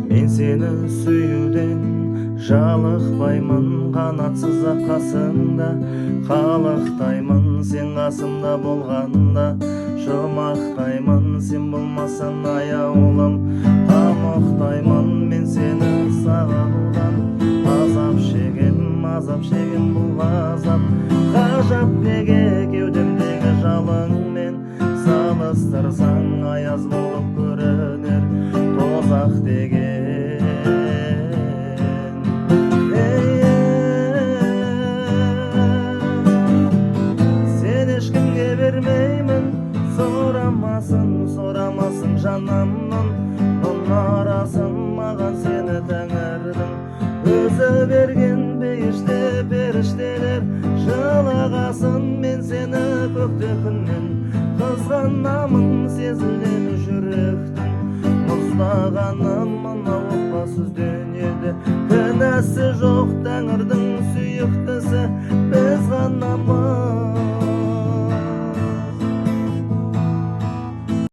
Мен сені сүюден жалықпаймын, қанатсыз ақ қасыңда қалықтаймын. Сен қасымда болғанда жұмақтаймын, сен болмасаң аяулым тамақтаймын. Мен сені сағынудан азап шеген бұл ғазап ғажап. Неге кеудемдегі жалыңмен салыстырсаң аяз болып көрінер тозақ деген. Сен ешкімге бермеймін, сорамасын жанымның ұнарасын. Маған сені тәңірдің өзі берген, бейіште періштелер жылағасын. Мен сені көкте күннен қызғанамын, сезілген жүректің мұздағаным. Мына отбасыз дүниеде кінәсі жоқ, тәңірдің сүйіктісі біз ғана